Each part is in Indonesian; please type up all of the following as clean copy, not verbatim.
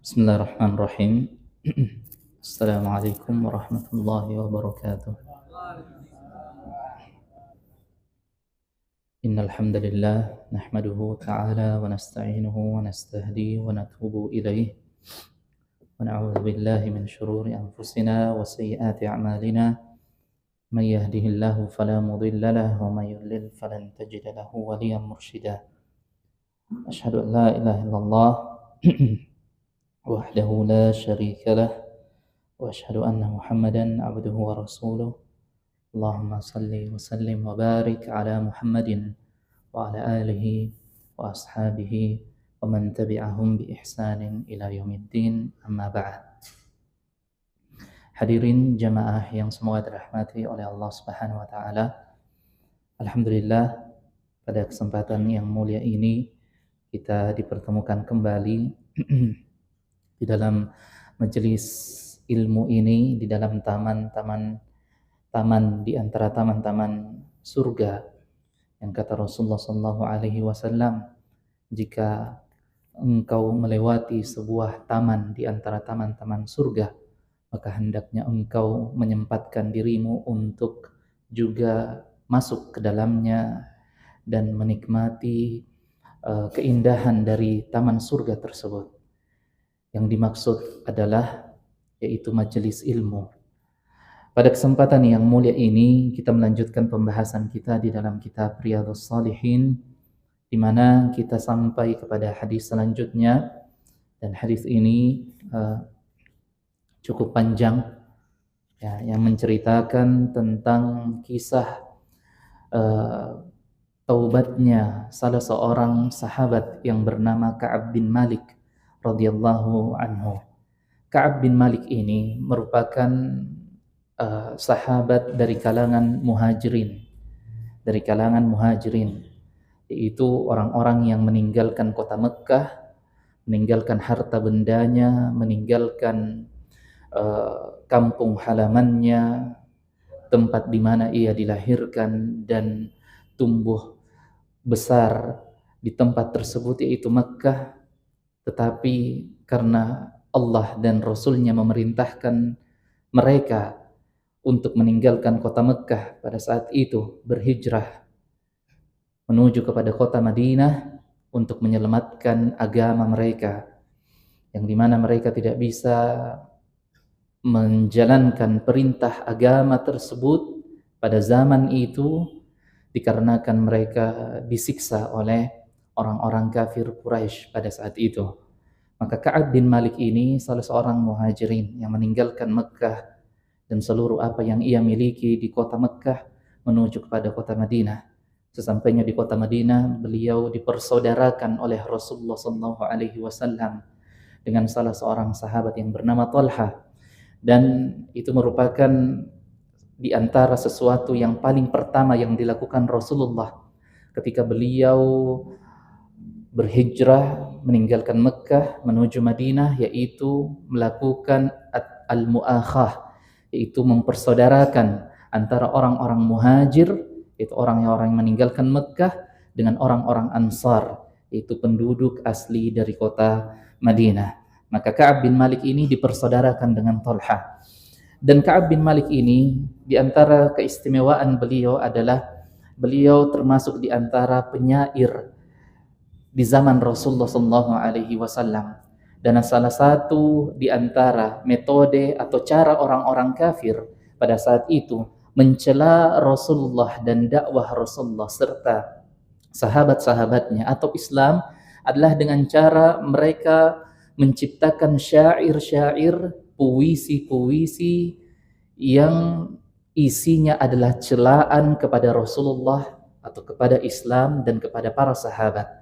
Bismillahirrahmanirrahim. Assalamualaikum warahmatullahi wabarakatuh. Innal hamdalillah nahmaduhu ta'ala wa nasta'inuhu wa nastahdi wa natubu ilaih wa na'udzu billahi min shururi anfusina wa sayyiati a'malina may yahdihillahu fala mudilla lahu wa may yudlil falan tajida lahu waliyan mursyida. Asyhadu an la ilaha illallah wahdahu la syarika lah wa asyhadu anna Muhammadan abduhu wa rasuluh. Allahumma salli wa sallim wa barik ala Muhammadin wa ala alihi wa ashabihi wa man tabi'ahum bi ihsanin ila yaumiddin, amma ba'd. Hadirin jamaah yang semoga dirahmati oleh Allah Subhanahu wa taala. Alhamdulillah, pada kesempatan yang mulia ini kita dipertemukan kembali di dalam majelis ilmu ini, di dalam taman di antara taman-taman surga yang kata Rasulullah SAW, jika engkau melewati sebuah taman di antara taman-taman surga, maka hendaknya engkau menyempatkan dirimu untuk juga masuk ke dalamnya dan menikmati keindahan dari taman surga tersebut. Yang dimaksud adalah yaitu majelis ilmu. Pada kesempatan yang mulia ini kita melanjutkan pembahasan kita di dalam kitab Riyadhus Shalihin, di mana kita sampai kepada hadis selanjutnya, dan hadis ini cukup panjang ya, yang menceritakan tentang kisah taubatnya salah seorang sahabat yang bernama Ka'ab bin Malik radhiyallahu anhu. Ka'ab bin Malik ini merupakan sahabat dari kalangan muhajirin, yaitu orang-orang yang meninggalkan kota Mekkah, meninggalkan harta bendanya, meninggalkan kampung halamannya, tempat di mana ia dilahirkan dan tumbuh besar di tempat tersebut, yaitu Mekkah. Tetapi karena Allah dan Rasulnya memerintahkan mereka untuk meninggalkan kota Mekkah pada saat itu, berhijrah menuju kepada kota Madinah untuk menyelamatkan agama mereka, yang dimana mereka tidak bisa menjalankan perintah agama tersebut pada zaman itu dikarenakan mereka disiksa oleh orang-orang kafir Quraisy pada saat itu. Maka Ka'ab bin Malik ini salah seorang muhajirin yang meninggalkan Mekkah dan seluruh apa yang ia miliki di kota Mekkah menuju kepada kota Madinah. Sesampainya di kota Madinah, beliau dipersaudarakan oleh Rasulullah SAW dengan salah seorang sahabat yang bernama Talha, dan itu merupakan di antara sesuatu yang paling pertama yang dilakukan Rasulullah ketika beliau berhijrah meninggalkan Mekkah menuju Madinah, yaitu melakukan al-mu'akhah, yaitu mempersaudarakan antara orang-orang muhajir, yaitu orang-orang yang meninggalkan Mekkah, dengan orang-orang Ansar, yaitu penduduk asli dari kota Madinah. Maka Ka'ab bin Malik ini dipersaudarakan dengan Talha. Dan Ka'ab bin Malik ini, di antara keistimewaan beliau adalah beliau termasuk di antara penyair di zaman Rasulullah SAW. Dan salah satu di antara metode atau cara orang-orang kafir pada saat itu mencela Rasulullah dan dakwah Rasulullah serta sahabat-sahabatnya atau Islam adalah dengan cara mereka menciptakan syair-syair, puisi-puisi yang isinya adalah celaan kepada Rasulullah atau kepada Islam dan kepada para sahabat.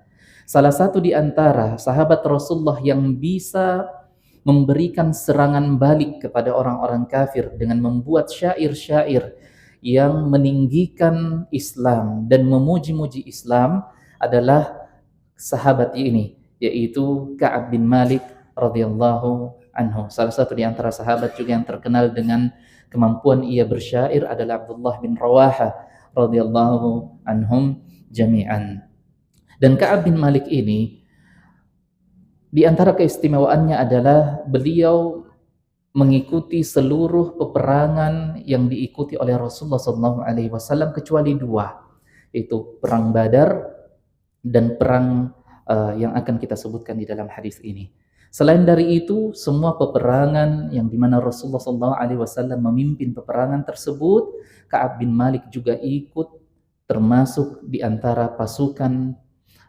Salah satu di antara sahabat Rasulullah yang bisa memberikan serangan balik kepada orang-orang kafir dengan membuat syair-syair yang meninggikan Islam dan memuji-muji Islam adalah sahabat ini, yaitu Ka'ab bin Malik radhiyallahu anhu. Salah satu di antara sahabat juga yang terkenal dengan kemampuan ia bersyair adalah Abdullah bin Rawaha radhiyallahu anhum jami'an. Dan Ka'ab bin Malik ini di antara keistimewaannya adalah beliau mengikuti seluruh peperangan yang diikuti oleh Rasulullah SAW kecuali dua, yaitu perang Badar dan perang yang akan kita sebutkan di dalam hadis ini. Selain dari itu, semua peperangan yang dimana Rasulullah SAW memimpin peperangan tersebut, Ka'ab bin Malik juga ikut termasuk di antara pasukan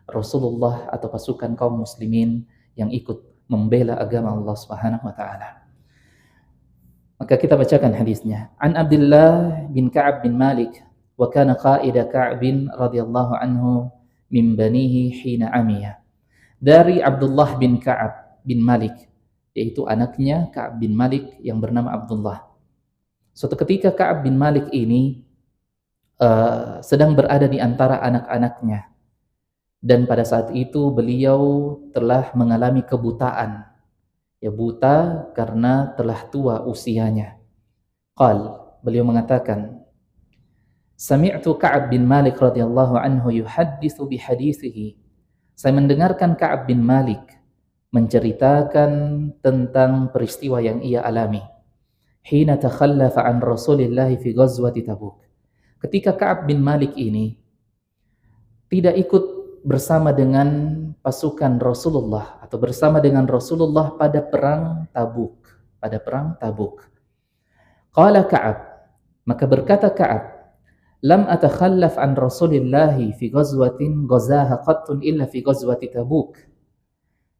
Rasulullah atau pasukan kaum muslimin yang ikut membela agama Allah Subhanahu wa taala. Maka kita bacakan hadisnya. An Abdullah bin Ka'ab bin Malik wa kana qaida Ka'ab radhiyallahu anhu min banihi hina amiya. Dari Abdullah bin Ka'ab bin Malik, yaitu anaknya Ka'ab bin Malik yang bernama Abdullah. Suatu ketika Ka'ab bin Malik ini sedang berada di antara anak-anaknya. Dan pada saat itu beliau telah mengalami kebutaan. Ya, buta karena telah tua usianya. Beliau mengatakan, Sami'tu Ka'ab bin Malik radhiyallahu anhu yuhadditsu bihadithihi. Saya mendengarkan Ka'ab bin Malik menceritakan tentang peristiwa yang ia alami. Hina takhallafa an Rasulillah fi ghazwati Tabuk. Ketika Ka'ab bin Malik ini tidak ikut bersama dengan pasukan Rasulullah atau bersama dengan Rasulullah pada perang Tabuk. Qala Ka'ab, maka berkata Ka'ab, lam atakhallaf an Rasulillah fi ghazwatin ghazaha qattun illa fi ghazwati Tabuk.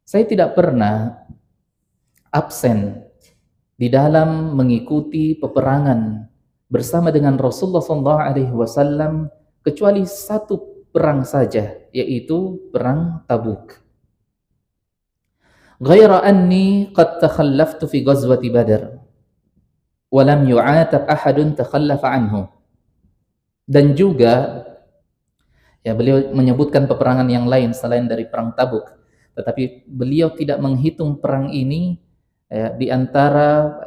Saya tidak pernah absen di dalam mengikuti peperangan bersama dengan Rasulullah SAW kecuali satu perang saja, yaitu perang Tabuk. Ghaira anni qad takhallaftu fi ghazwati Badr wa lam yu'atab ahadun takhallafa anhu. Dan juga ya, beliau menyebutkan peperangan yang lain selain dari perang Tabuk, tetapi beliau tidak menghitung perang ini di antara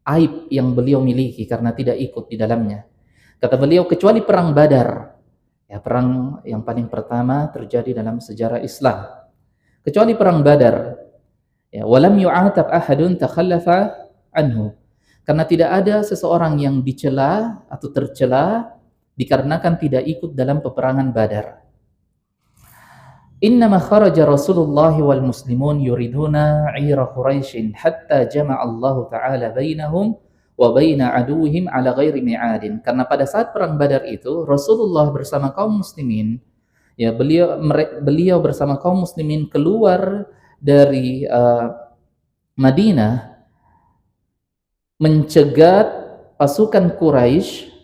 aib yang beliau miliki karena tidak ikut di dalamnya. Kata beliau, kecuali perang Badar, ya, perang yang paling pertama terjadi dalam sejarah Islam. Kecuali perang Badar, ya, walam yu'atab ahadun takhallafa anhu. Karena tidak ada seseorang yang dicela atau tercela dikarenakan tidak ikut dalam peperangan Badar. Innama kharaja Rasulullah wal muslimun yuriduna 'ira Quraisy hatta jama'a Allah taala bainahum wa baina aduwwihim ala ghairi mi'adin. Karena pada saat perang Badar itu Rasulullah bersama kaum muslimin, ya, beliau bersama kaum muslimin keluar dari Madinah mencegat pasukan Quraisy,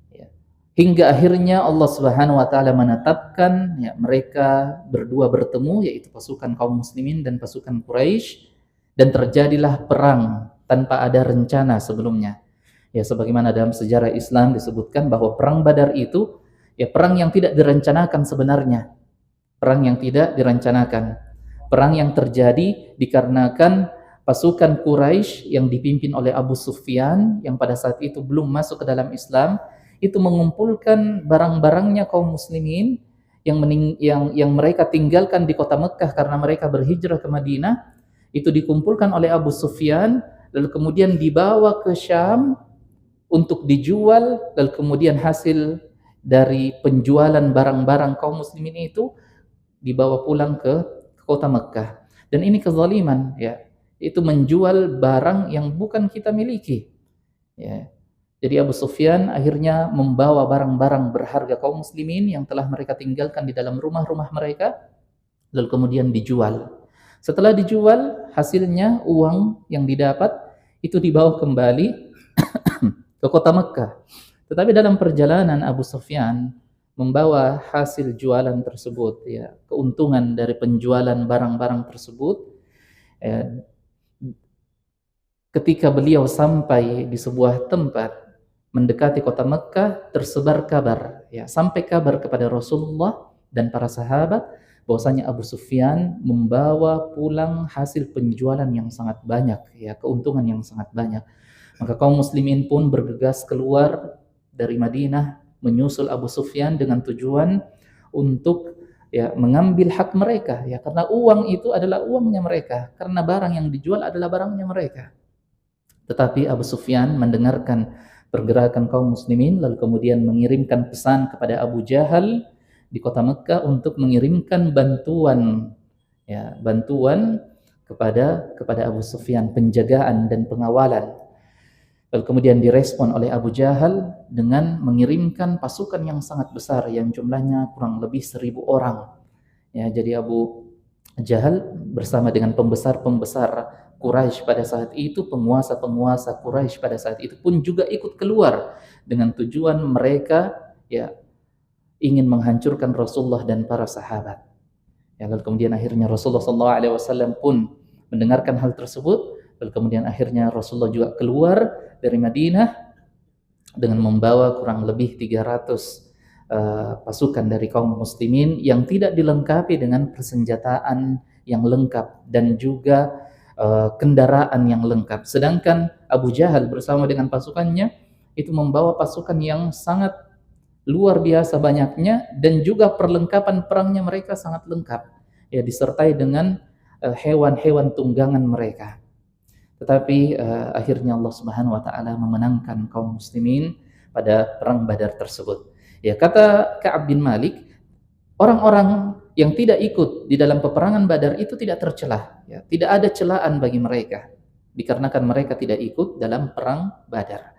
ya, hingga akhirnya Allah Subhanahu wa taala menetapkan, ya, mereka berdua bertemu, yaitu pasukan kaum muslimin dan pasukan Quraisy, dan terjadilah perang tanpa ada rencana sebelumnya. Ya, sebagaimana dalam sejarah Islam disebutkan bahwa perang Badar itu ya perang yang tidak direncanakan sebenarnya. Perang yang tidak direncanakan. Perang yang terjadi dikarenakan pasukan Quraisy yang dipimpin oleh Abu Sufyan yang pada saat itu belum masuk ke dalam Islam, itu mengumpulkan barang-barangnya kaum muslimin yang mereka tinggalkan di kota Mekah karena mereka berhijrah ke Madinah, itu dikumpulkan oleh Abu Sufyan lalu kemudian dibawa ke Syam untuk dijual, lalu kemudian hasil dari penjualan barang-barang kaum muslimin itu dibawa pulang ke kota Mekah. Dan ini kezaliman, ya. Itu menjual barang yang bukan kita miliki. Ya. Jadi Abu Sufyan akhirnya membawa barang-barang berharga kaum muslimin yang telah mereka tinggalkan di dalam rumah-rumah mereka, lalu kemudian dijual. Setelah dijual, hasilnya uang yang didapat itu dibawa kembali ke kota Mekah. Tetapi dalam perjalanan Abu Sufyan membawa hasil jualan tersebut, ya, keuntungan dari penjualan barang-barang tersebut, ya, ketika beliau sampai di sebuah tempat mendekati kota Mekkah, tersebar kabar, ya, sampai kabar kepada Rasulullah dan para sahabat bahwasanya Abu Sufyan membawa pulang hasil penjualan yang sangat banyak, ya, keuntungan yang sangat banyak. Maka kaum muslimin pun bergegas keluar dari Madinah menyusul Abu Sufyan dengan tujuan untuk, ya, mengambil hak mereka, ya, karena uang itu adalah uangnya mereka, karena barang yang dijual adalah barangnya mereka. Tetapi Abu Sufyan mendengarkan pergerakan kaum muslimin lalu kemudian mengirimkan pesan kepada Abu Jahal di kota Mekkah untuk mengirimkan bantuan, ya, bantuan kepada Abu Sufyan, penjagaan dan pengawalan. Lalu kemudian direspon oleh Abu Jahal dengan mengirimkan pasukan yang sangat besar yang jumlahnya kurang lebih 1.000 orang. Ya, jadi Abu Jahal bersama dengan pembesar-pembesar Quraisy pada saat itu, penguasa-penguasa Quraisy pada saat itu pun juga ikut keluar dengan tujuan mereka, ya, ingin menghancurkan Rasulullah dan para sahabat. Ya, lalu kemudian akhirnya Rasulullah SAW pun mendengarkan hal tersebut. Lalu kemudian akhirnya Rasulullah juga keluar dari Madinah dengan membawa kurang lebih 300 pasukan dari kaum muslimin yang tidak dilengkapi dengan persenjataan yang lengkap dan juga kendaraan yang lengkap. Sedangkan Abu Jahal bersama dengan pasukannya itu membawa pasukan yang sangat luar biasa banyaknya dan juga perlengkapan perangnya mereka sangat lengkap, ya, disertai dengan hewan-hewan tunggangan mereka. Tetapi akhirnya Allah Subhanahu wa taala memenangkan kaum muslimin pada perang Badar tersebut. Ya, kata Ka'ab bin Malik, orang-orang yang tidak ikut di dalam peperangan Badar itu tidak tercelah, ya, tidak ada celaan bagi mereka dikarenakan mereka tidak ikut dalam perang Badar.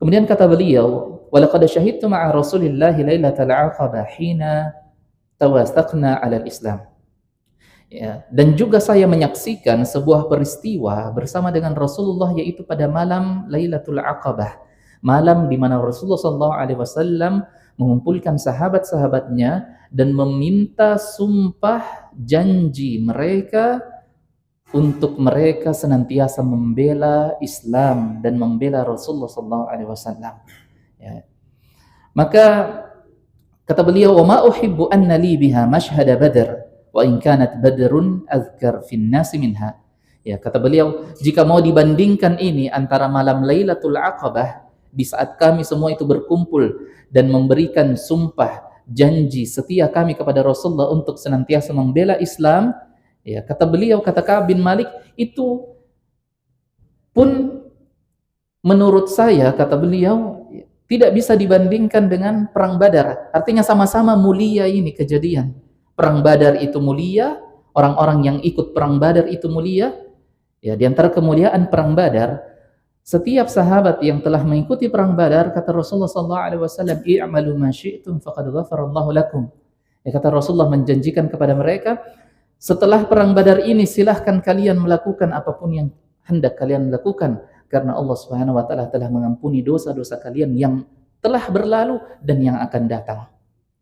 Kemudian kata beliau, "Walaqad syahidtu ma'a Rasulillah lailatal 'aqabah hina tawasaqna 'ala al-Islam." Ya, dan juga saya menyaksikan sebuah peristiwa bersama dengan Rasulullah yaitu pada malam Lailatul Aqabah, malam di mana Rasulullah SAW mengumpulkan sahabat-sahabatnya dan meminta sumpah janji mereka untuk mereka senantiasa membela Islam dan membela Rasulullah SAW. Ya. Maka kata beliau, "Wa ma uhibbu anna li biha mashhada Badr. Wa in kanat badrun azkar fin nasi minha." Ya, kata beliau, jika mau dibandingkan ini antara malam Lailatul Aqabah di saat kami semua itu berkumpul dan memberikan sumpah janji setia kami kepada Rasulullah untuk senantiasa membela Islam, ya, kata beliau, kata Ka'ab bin Malik, itu pun menurut saya, kata beliau, tidak bisa dibandingkan dengan perang Badar. Artinya sama-sama mulia ini kejadian. Perang Badar itu mulia, orang-orang yang ikut perang Badar itu mulia. Ya, di antara kemuliaan perang Badar, setiap sahabat yang telah mengikuti perang Badar, kata Rasulullah SAW, "I'malu ma syi'tum faqad ghafarallahu lakum." Ya, kata Rasulullah menjanjikan kepada mereka, setelah perang Badar ini silahkan kalian melakukan apapun yang hendak kalian lakukan, karena Allah Subhanahu wa taala telah mengampuni dosa-dosa kalian yang telah berlalu dan yang akan datang.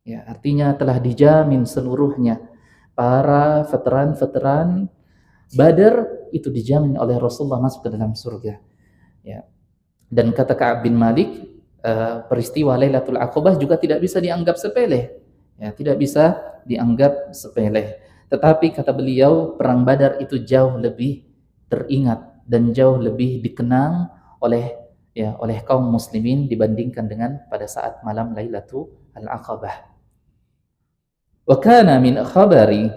Ya, artinya telah dijamin seluruhnya. Para veteran-veteran Badar itu dijamin oleh Rasulullah masuk ke dalam surga. Ya. Dan kata Ka'ab bin Malik, peristiwa Lailatul Aqabah juga tidak bisa dianggap sepele. Ya, tidak bisa dianggap sepele. Tetapi kata beliau, perang Badar itu jauh lebih teringat dan jauh lebih dikenang oleh kaum muslimin dibandingkan dengan pada saat malam Lailatul Aqabah. Wa kana min khabari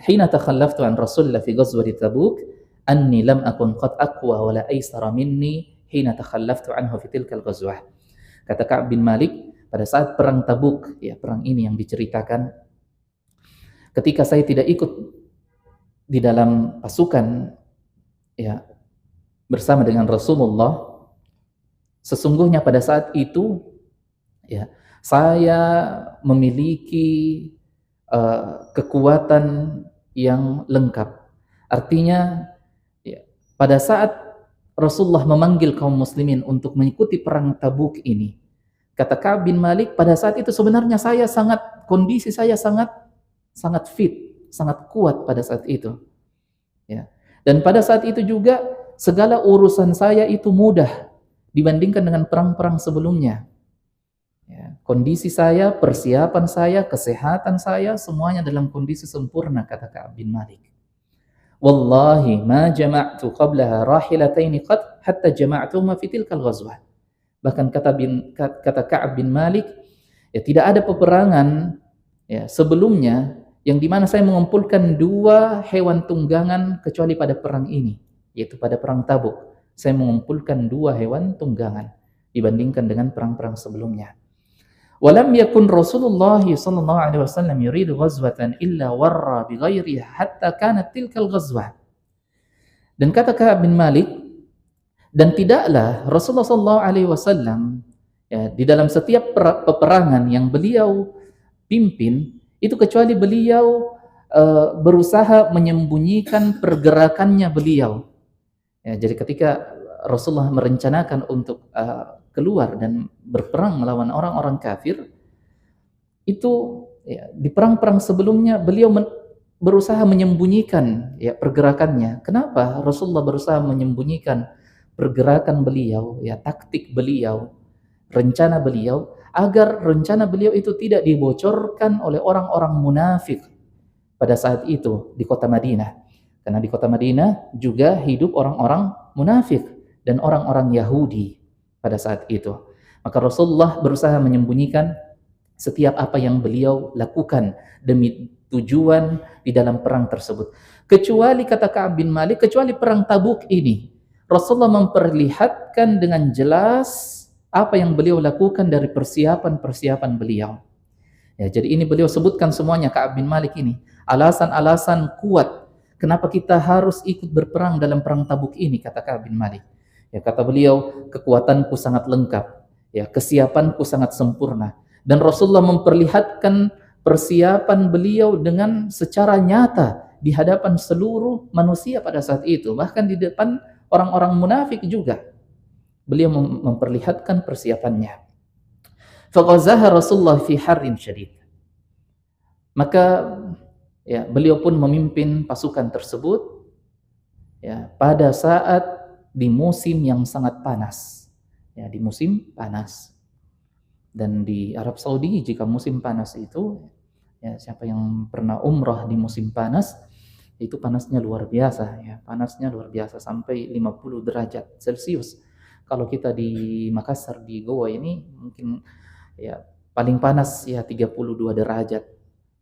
hina takhallaftu an Rasulillah fi ghazwati Tabuk anni lam akun qad aqwa wa la aysara minni hina takhallaftu anhu fi tilkal ghazwah. Kata Ka'ab bin Malik, pada saat perang Tabuk, ya, perang ini yang diceritakan, ketika saya tidak ikut di dalam pasukan, ya, bersama dengan Rasulullah, sesungguhnya pada saat itu, ya, saya memiliki kekuatan yang lengkap. Artinya, ya, pada saat Rasulullah memanggil kaum muslimin untuk mengikuti perang Tabuk ini, kata Ka'ab bin Malik, pada saat itu sebenarnya kondisi saya sangat fit, sangat kuat pada saat itu. Ya. Dan pada saat itu juga segala urusan saya itu mudah dibandingkan dengan perang-perang sebelumnya. Ya, kondisi saya, persiapan saya, kesehatan saya, semuanya dalam kondisi sempurna, kata Ka'ab bin Malik. Wallahi ma jama'tu qablaha rahilataini qad hatta jama'tuhuma fi tilkal ghazwah. Bahkan kata Ka'ab bin Malik, ya tidak ada peperangan ya sebelumnya yang dimana saya mengumpulkan 2 hewan tunggangan kecuali pada perang ini, yaitu pada perang Tabuk. Saya mengumpulkan 2 hewan tunggangan dibandingkan dengan perang-perang sebelumnya. Walam yakun Rasulullah sallallahu alaihi wasallam yuridu ghazwatan illa warra bighairiha hatta kanat tilkal ghazwah. Dan kata Ka'ab bin Malik, dan tidaklah Rasulullah sallallahu alaihi wasallam ya, di dalam setiap peperangan yang beliau pimpin itu kecuali beliau berusaha menyembunyikan pergerakannya beliau. Ya, jadi ketika Rasulullah merencanakan untuk keluar dan berperang melawan orang-orang kafir, itu ya, di perang-perang sebelumnya beliau berusaha menyembunyikan ya pergerakannya. Kenapa Rasulullah berusaha menyembunyikan pergerakan beliau, ya taktik beliau, rencana beliau, agar rencana beliau itu tidak dibocorkan oleh orang-orang munafik pada saat itu di kota Madinah. Karena di kota Madinah juga hidup orang-orang munafik dan orang-orang Yahudi pada saat itu. Maka Rasulullah berusaha menyembunyikan setiap apa yang beliau lakukan demi tujuan di dalam perang tersebut. Kecuali kata Ka'ab bin Malik, kecuali perang Tabuk ini, Rasulullah memperlihatkan dengan jelas apa yang beliau lakukan dari persiapan-persiapan beliau. Ya, jadi ini beliau sebutkan semuanya, Ka'ab bin Malik ini. Alasan-alasan kuat kenapa kita harus ikut berperang dalam perang Tabuk ini, kata Ka'ab bin Malik. Ya, kata beliau, kekuatanku sangat lengkap, ya, kesiapanku sangat sempurna. Dan Rasulullah memperlihatkan persiapan beliau dengan secara nyata di hadapan seluruh manusia pada saat itu, bahkan di depan orang-orang munafik juga. Beliau memperlihatkan persiapannya. Faghazaha Rasulullah fi harrin syadid. Maka ya, beliau pun memimpin pasukan tersebut ya pada saat di musim yang sangat panas. Ya, di musim panas. Dan di Arab Saudi jika musim panas itu ya, siapa yang pernah umrah di musim panas, itu panasnya luar biasa ya, panasnya luar biasa sampai 50 derajat Celcius. Kalau kita di Makassar di Goa ini mungkin ya paling panas ya 32 derajat.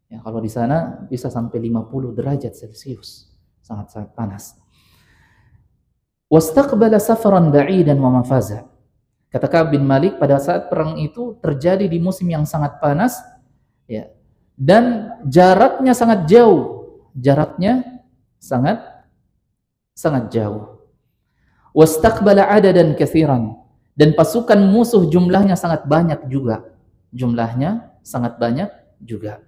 Ya, kalau di sana bisa sampai 50 derajat Celcius. Sangat-sangat panas. Wastaqbala safaran ba'idan wa mafaza. Kata Ka'ab bin Malik, pada saat perang itu terjadi di musim yang sangat panas ya, dan jaraknya sangat jauh. Jaraknya sangat jauh. Wastaqbala adadan katsiran, dan pasukan musuh jumlahnya sangat banyak juga. Jumlahnya sangat banyak juga.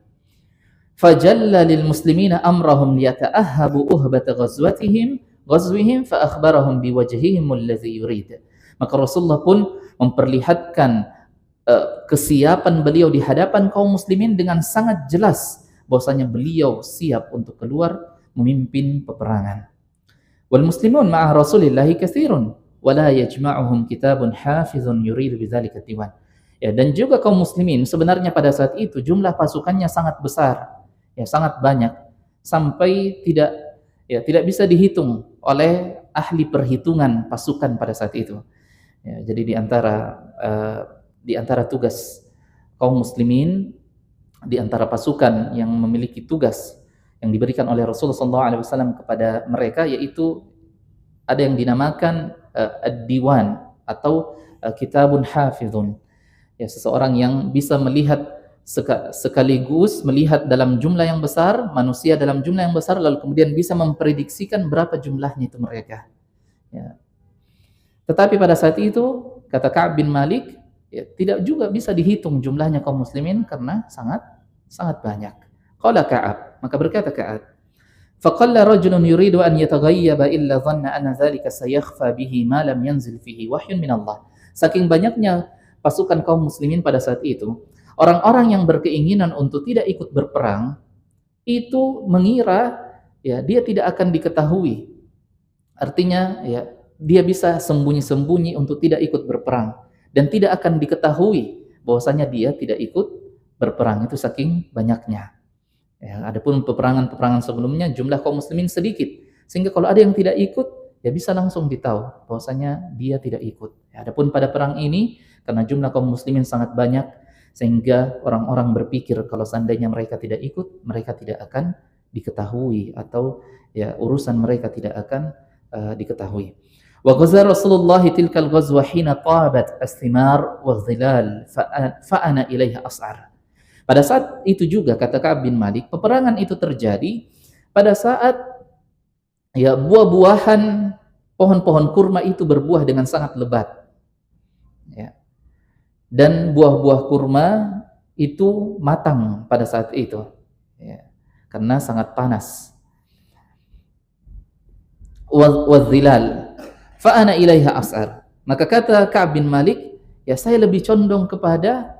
Fajalla lil muslimina amrahum liyata'ahhabu uhbata ghazwihim fa akhbarahum biwajhihim alladhi yurid. Maka Rasulullah pun memperlihatkan kesiapan beliau di hadapan kaum muslimin dengan sangat jelas bahwasanya beliau siap untuk keluar memimpin peperangan. Wal muslimun ma'a Rasulillahi katsirun wa la yajma'uhum kitabun hafizun yuridu bidzalika diwan. Ya, dan juga kaum muslimin sebenarnya pada saat itu jumlah pasukannya sangat besar, ya sangat banyak sampai tidak bisa dihitung oleh ahli perhitungan pasukan pada saat itu. Ya, jadi di antara tugas kaum muslimin, di antara pasukan yang memiliki tugas yang diberikan oleh Rasulullah SAW kepada mereka, yaitu ada yang dinamakan ad-diwan atau kitabun hafizun. Ya, seseorang yang bisa melihat sekaligus melihat dalam jumlah yang besar, manusia dalam jumlah yang besar, lalu kemudian bisa memprediksikan berapa jumlahnya itu mereka. Ya. Tetapi pada saat itu, kata Ka'ab bin Malik, ya, tidak juga bisa dihitung jumlahnya kaum muslimin karena sangat banyak. Qala Ka'ab, maka berkata Ka'ab, faqalla rajulun yuridu an yataghayyaba illa dhanna anna dhalika sayakhfa bihi ma lam yanzil fihi wahyun min Allah. Saking banyaknya pasukan kaum muslimin pada saat itu, orang-orang yang berkeinginan untuk tidak ikut berperang itu mengira ya dia tidak akan diketahui. Artinya ya dia bisa sembunyi-sembunyi untuk tidak ikut berperang dan tidak akan diketahui bahwasanya dia tidak ikut berperang, itu saking banyaknya. Ya, adapun peperangan-peperangan sebelumnya jumlah kaum muslimin sedikit, sehingga kalau ada yang tidak ikut ya bisa langsung ditahu bahwasanya dia tidak ikut. Ya, adapun pada perang ini karena jumlah kaum muslimin sangat banyak, sehingga orang-orang berpikir kalau seandainya mereka tidak ikut, mereka tidak akan diketahui atau ya urusan mereka tidak akan diketahui. Wa ghaza Rasulullah tilkal ghazwa hina tabat as-thimar wa dhilal fa ana ilaiha as'ar. Pada saat itu juga kata Ka'ab bin Malik, peperangan itu terjadi pada saat ya buah-buahan pohon-pohon kurma itu berbuah dengan sangat lebat. Ya. Dan buah-buah kurma itu matang pada saat itu. Ya. Karena sangat panas. Wa dhilal fa ana ilaiha as'ar. Maka kata Ka'ab bin Malik, ya saya lebih condong kepada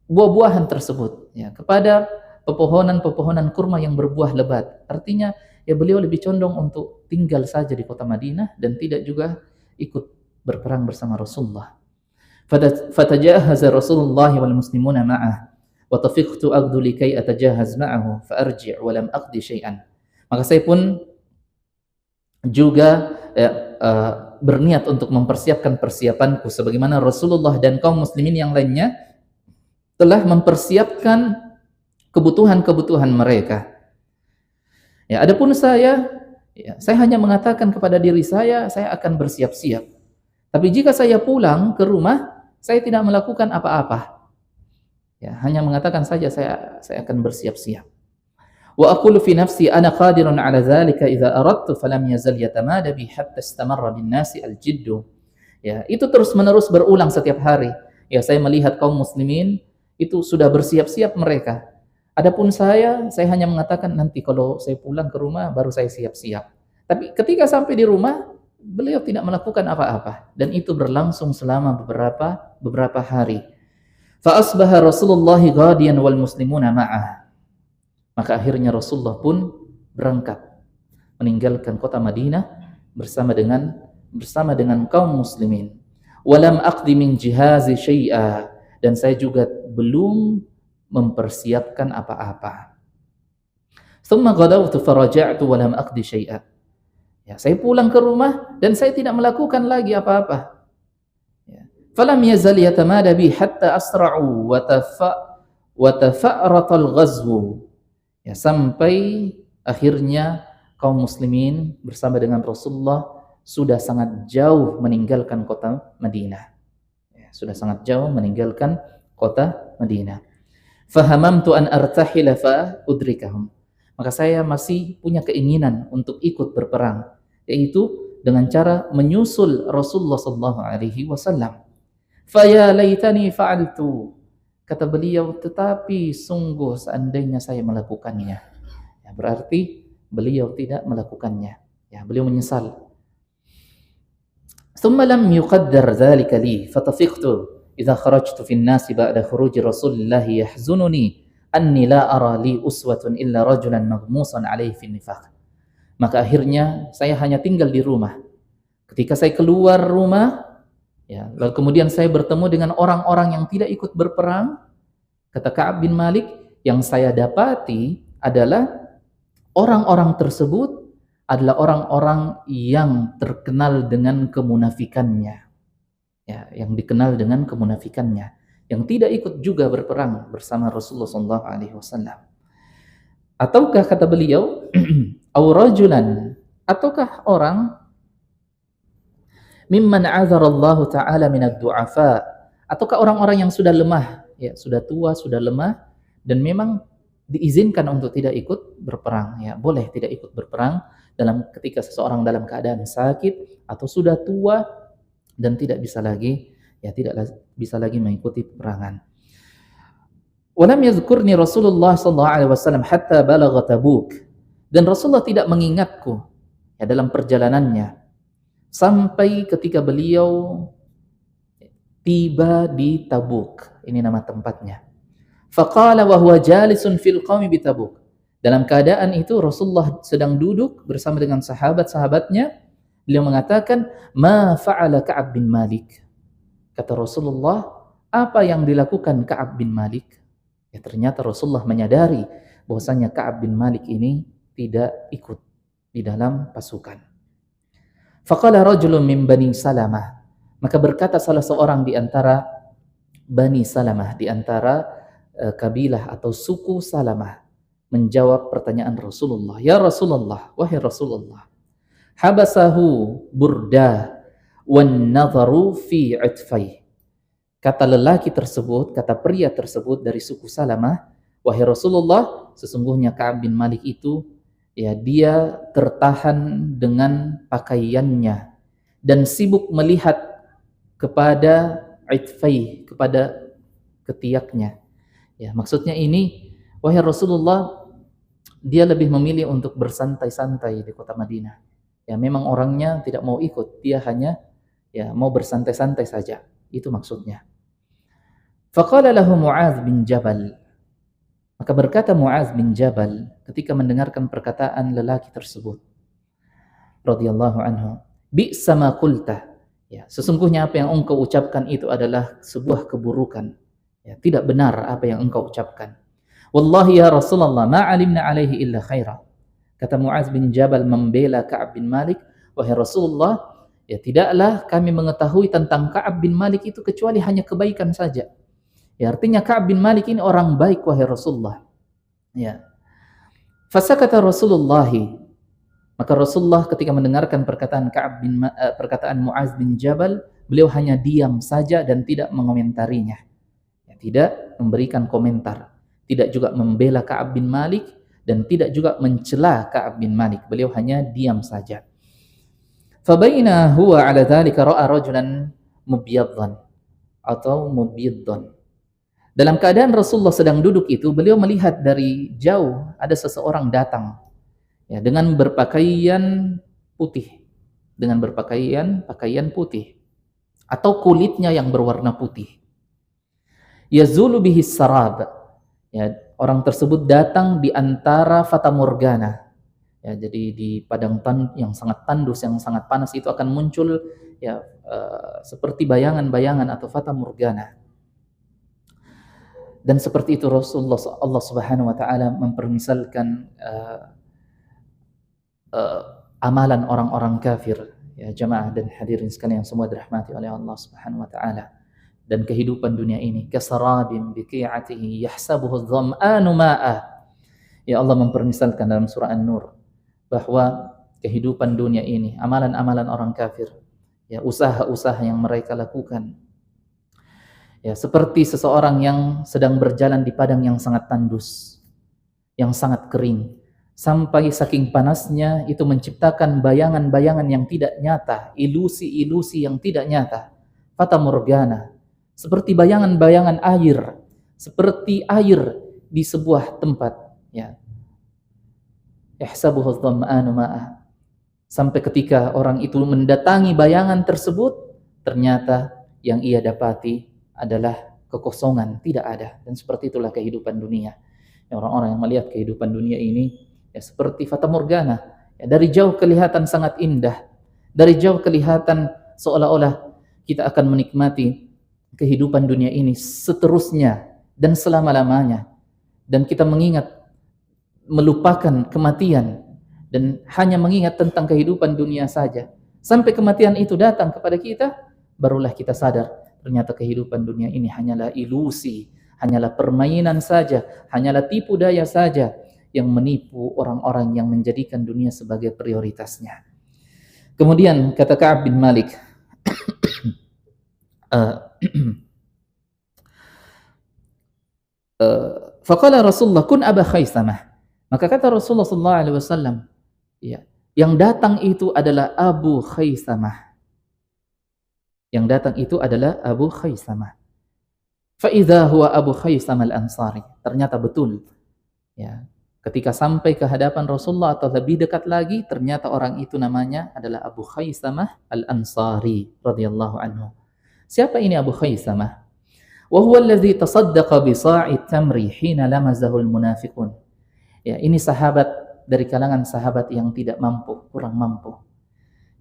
buah-buahan tersebut, ya, kepada pepohonan-pepohonan kurma yang berbuah lebat. Artinya ya beliau lebih condong untuk tinggal saja di kota Madinah dan tidak juga ikut berperang bersama Rasulullah. Fatajahaza Rasulullah wal muslimuna ma'ah wa tafiqtu aghdu likai atajahaz ma'ahu fa arji' wa lam aqdi syai'an. Maka saya pun juga berniat untuk mempersiapkan persiapanku sebagaimana Rasulullah dan kaum muslimin yang lainnya telah mempersiapkan kebutuhan-kebutuhan mereka. Ya, adapun saya hanya mengatakan kepada diri saya akan bersiap-siap. Tapi jika saya pulang ke rumah, saya tidak melakukan apa-apa. Ya, hanya mengatakan saja saya akan bersiap-siap. Wa aqulu fi nafsi ana qadirun ala dzalika idza aradtu falam yazal yatamada bi hatta istamarra bin nasi al-jiddu. Ya, itu terus-menerus berulang setiap hari. Ya, saya melihat kaum muslimin itu sudah bersiap-siap mereka. Adapun saya hanya mengatakan nanti kalau saya pulang ke rumah baru saya siap-siap. Tapi ketika sampai di rumah, beliau tidak melakukan apa-apa dan itu berlangsung selama beberapa hari. Fa asbaha Rasulullah ghadiyan wal muslimuna ma'ah. Maka akhirnya Rasulullah pun berangkat meninggalkan kota Madinah bersama dengan kaum muslimin. Walam aqdi min jihazi syai'a, dan saya juga belum mempersiapkan apa-apa. Thumma ghadawtu faraja'tu walam aqdi syai'a. Ya, saya pulang ke rumah dan saya tidak melakukan lagi apa-apa. Ya. Falam yazal yatamada bi hatta asra'u wa tafa'ratal ghazwu. Ya, sampai akhirnya kaum muslimin bersama dengan Rasulullah sudah sangat jauh meninggalkan kota Madinah. Ya, sudah sangat jauh meninggalkan kota Madinah. Fahamamtu an artahila fa udrikahum. Maka saya masih punya keinginan untuk ikut berperang, yaitu dengan cara menyusul Rasulullah sallallahu alaihi wasallam. Fa ya laitani fa'altu. Kata beliau, tetapi sungguh seandainya saya melakukannya. Ya, berarti beliau tidak melakukannya. Ya, beliau menyesal. Thumma lam yuqaddar dzalika li fatafiqtu idza kharajtu fi an-nas ba'da khuruji Rasulillah yahzununi anni la ara li uswatun illa rajulan maghmusan alaihi fi nifaq. Maka akhirnya saya hanya tinggal di rumah. Ketika saya keluar rumah, ya, lalu kemudian saya bertemu dengan orang-orang yang tidak ikut berperang. Kata Ka'ab bin Malik, yang saya dapati adalah orang-orang tersebut adalah orang-orang yang terkenal dengan kemunafikannya. Ya, yang dikenal dengan kemunafikannya, yang tidak ikut juga berperang bersama Rasulullah SAW. Ataukah kata beliau, aurajulan, ataukah orang mimman azarallahu ta'ala minad du'afa, ataukah orang-orang yang sudah lemah, ya, sudah tua, sudah lemah, dan memang diizinkan untuk tidak ikut berperang, ya, boleh tidak ikut berperang ketika seseorang dalam keadaan sakit atau sudah tua dan tidak bisa lagi mengikuti peperangan. Walam yadhkurni Rasulullah sallallahu alaihi wasallam hatta balagha Tabuk, dan Rasulullah tidak mengingatku, ya, dalam perjalanannya sampai ketika beliau tiba di Tabuk. Ini nama tempatnya. Faqala wa huwa jalisun fil qaumi bi Tabuk. Dalam keadaan itu Rasulullah sedang duduk bersama dengan sahabat-sahabatnya. Beliau mengatakan, "Ma fa'ala Ka'ab bin Malik?" Kata Rasulullah, "Apa yang dilakukan Ka'ab bin Malik?" Ya, ternyata Rasulullah menyadari bahwasanya Ka'ab bin Malik ini tidak ikut di dalam pasukan. Faqala rajulun min Bani Salamah. Maka berkata salah seorang di antara Bani Salamah, di antara kabilah atau suku Salamah, menjawab pertanyaan Rasulullah. "Ya Rasulullah, wahai Rasulullah, habasahu burda wan nadharu fi itfai." Kata lelaki tersebut, kata pria tersebut dari suku Salamah, "Wahai Rasulullah, sesungguhnya Ka'ab bin Malik itu, ya, dia tertahan dengan pakaiannya dan sibuk melihat kepada itfai, kepada ketiaknya." Ya, maksudnya ini, wahai Rasulullah, dia lebih memilih untuk bersantai-santai di kota Madinah. Ya, memang orangnya tidak mau ikut, dia hanya ya mau bersantai-santai saja. Itu maksudnya. Faqala lahu Mu'adz bin Jabal. Maka berkata Mu'adz bin Jabal ketika mendengarkan perkataan lelaki tersebut, radhiyallahu anhu, "Bi'sa ma qulta." Ya, sesungguhnya apa yang engkau ucapkan itu adalah sebuah keburukan. Ya, tidak benar apa yang engkau ucapkan. "Wallahi ya Rasulullah, ma 'alimna alaihi illa khaira." Kata Mu'adz bin Jabal membela Ka'ab bin Malik, "Wahai Rasulullah, ya tidaklah kami mengetahui tentang Ka'ab bin Malik itu kecuali hanya kebaikan saja." Ya, artinya Ka'ab bin Malik ini orang baik, wahai Rasulullah. Ya. Fasakata Rasulullah. Maka Rasulullah ketika mendengarkan perkataan perkataan Mu'adz bin Jabal, beliau hanya diam saja dan tidak mengomentarinya. Ya, tidak memberikan komentar, tidak juga membela Ka'ab bin Malik dan tidak juga mencela Ka'ab bin Malik. Beliau hanya diam saja. Fabaina huwa 'ala dzalika ra'a rajulan mubyaddan atau mubiddan. Dalam keadaan Rasulullah sedang duduk itu, beliau melihat dari jauh ada seseorang datang, ya, dengan berpakaian putih, dengan pakaian putih atau kulitnya yang berwarna putih. Yazulu bihi sarab. Ya, orang tersebut datang di antara fata morgana. Ya, jadi di padang yang sangat tandus, yang sangat panas itu akan muncul ya seperti bayangan-bayangan atau fata morgana. Dan seperti itu Rasulullah Allah Subhanahu wa taala mempermisalkan amalan orang-orang kafir, ya jamaah dan hadirin sekalian yang semua dirahmati oleh Allah Subhanahu wa taala. Dan kehidupan dunia ini kasarabin biqi'atihi yahsabuhu adh-dhama'anu ma'a. Ya, Allah mempermisalkan dalam surah An-Nur bahwa kehidupan dunia ini, amalan-amalan orang kafir, ya usaha-usaha yang mereka lakukan, ya seperti seseorang yang sedang berjalan di padang yang sangat tandus, yang sangat kering, sampai saking panasnya itu menciptakan bayangan-bayangan yang tidak nyata, ilusi-ilusi yang tidak nyata, fata morgana, seperti bayangan-bayangan air, seperti air di sebuah tempat, ya. Ihsabuhu adh-dhama'anu ma'a. Sampai ketika orang itu mendatangi bayangan tersebut, ternyata yang ia dapati adalah kekosongan, tidak ada. Dan seperti itulah kehidupan dunia. Orang-orang yang melihat kehidupan dunia ini ya seperti fata morgana. Ya, dari jauh kelihatan sangat indah. Dari jauh kelihatan seolah-olah kita akan menikmati kehidupan dunia ini seterusnya dan selama-lamanya. Dan kita melupakan kematian dan hanya mengingat tentang kehidupan dunia saja. Sampai kematian itu datang kepada kita, barulah kita sadar ternyata kehidupan dunia ini hanyalah ilusi, hanyalah permainan saja, hanyalah tipu daya saja yang menipu orang-orang yang menjadikan dunia sebagai prioritasnya. Kemudian kata Ka'ab bin Malik, faqala Rasulullah kun Aba Khaisamah. Maka kata Rasulullah sallallahu alaihi wasallam, ya, yang datang itu adalah Abu Khaisamah. Yang datang itu adalah Abu Khaisamah. Fa idza huwa Abu Khaisamah al-Ansari. Ternyata betul. Ya, ketika sampai ke hadapan Rasulullah atau lebih dekat lagi, ternyata orang itu namanya adalah Abu Khaisamah al-Ansari radhiyallahu anhu. Siapa ini Abu Khaisamah? Wa huwa alladhi tasaddaqa bi sa'i tamri hina lamazahu al-munafiqun. Ya, ini sahabat dari kalangan sahabat yang tidak mampu, kurang mampu.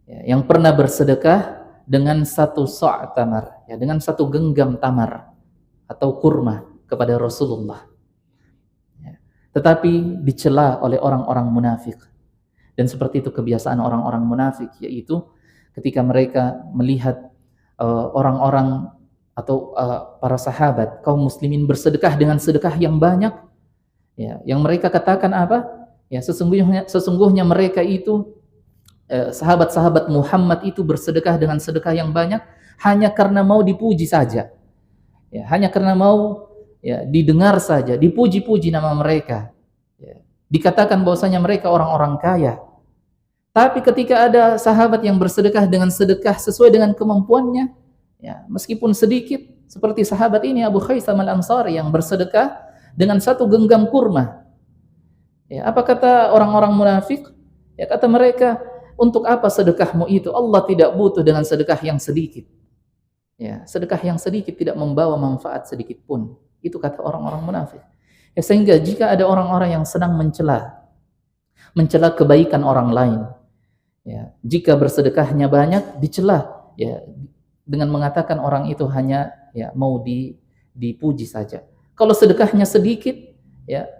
Ya, yang pernah bersedekah dengan satu so' tamar, ya, dengan satu genggam tamar atau kurma kepada Rasulullah. Ya, tetapi dicela oleh orang-orang munafik. Dan seperti itu kebiasaan orang-orang munafik, yaitu ketika mereka melihat orang-orang atau para sahabat kaum muslimin bersedekah dengan sedekah yang banyak, ya, yang mereka katakan apa? Ya, sesungguhnya mereka itu sahabat-sahabat Muhammad itu bersedekah dengan sedekah yang banyak hanya karena mau dipuji saja. Ya, hanya karena mau, ya, didengar saja, dipuji-puji nama mereka. Ya, dikatakan bahwasanya mereka orang-orang kaya. Tapi ketika ada sahabat yang bersedekah dengan sedekah sesuai dengan kemampuannya, ya, meskipun sedikit, seperti sahabat ini Abu Khaisam al-Ansari yang bersedekah dengan satu genggam kurma. Ya, apa kata orang-orang munafik? Ya, kata mereka, untuk apa sedekahmu itu? Allah tidak butuh dengan sedekah yang sedikit. Ya, sedekah yang sedikit tidak membawa manfaat sedikit pun. Itu kata orang-orang munafik. Ya, sehingga jika ada orang-orang yang sedang mencela kebaikan orang lain, ya, jika bersedekahnya banyak dicela, ya, dengan mengatakan orang itu hanya, ya, mau dipuji saja. Kalau sedekahnya sedikit, ya,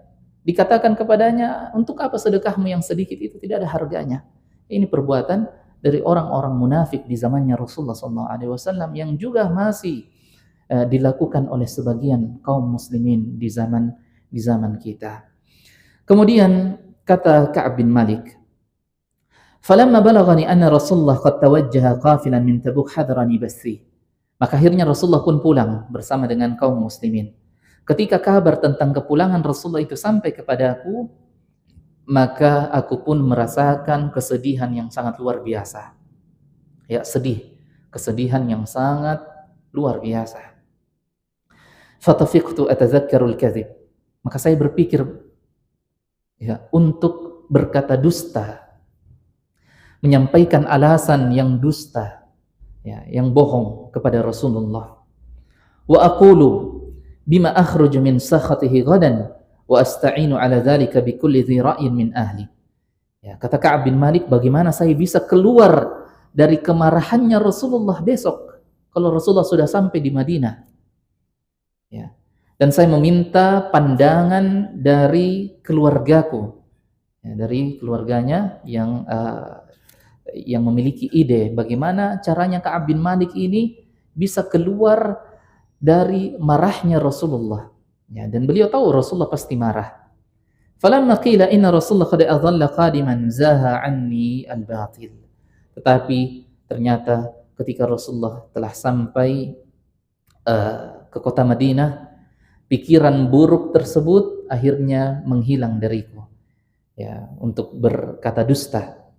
dikatakan kepadanya, untuk apa sedekahmu yang sedikit itu, tidak ada harganya. Ini perbuatan dari orang-orang munafik di zamannya Rasulullah SAW yang juga masih dilakukan oleh sebagian kaum muslimin di zaman kita. Kemudian kata Ka'ab bin Malik, "Falamma balaghani anna Rasulullah qad tawajjaha qafilan min Tabuk hadrani basri." Maka akhirnya Rasulullah pun pulang bersama dengan kaum muslimin. Ketika kabar tentang kepulangan Rasulullah itu sampai kepadaku, maka aku pun merasakan kesedihan yang sangat luar biasa. Ya, kesedihan yang sangat luar biasa. Fatafiqtu atazakkarul kadhib. Maka saya berpikir, ya, untuk berkata dusta, menyampaikan alasan yang dusta, ya, yang bohong kepada Rasulullah. Wa aqulu bima akhruju min sakhatihi ghadan wa asta'inu ala dzalika bi kulli dhi ra'yin min ahli. Ya, kata Ka'ab bin Malik, bagaimana saya bisa keluar dari kemarahannya Rasulullah besok kalau Rasulullah sudah sampai di Madinah. Ya. Dan saya meminta pandangan dari keluargaku, ya, dari keluarganya yang memiliki ide bagaimana caranya Ka'ab bin Malik ini bisa keluar dari marahnya Rasulullah. Ya, dan beliau tahu Rasulullah pasti marah. Falamma qila inna Rasulullah qad adalla qadiman zaha anni al-batil. Tetapi ternyata ketika Rasulullah telah sampai ke kota Madinah, pikiran buruk tersebut akhirnya menghilang dariku. Ya, untuk berkata dusta,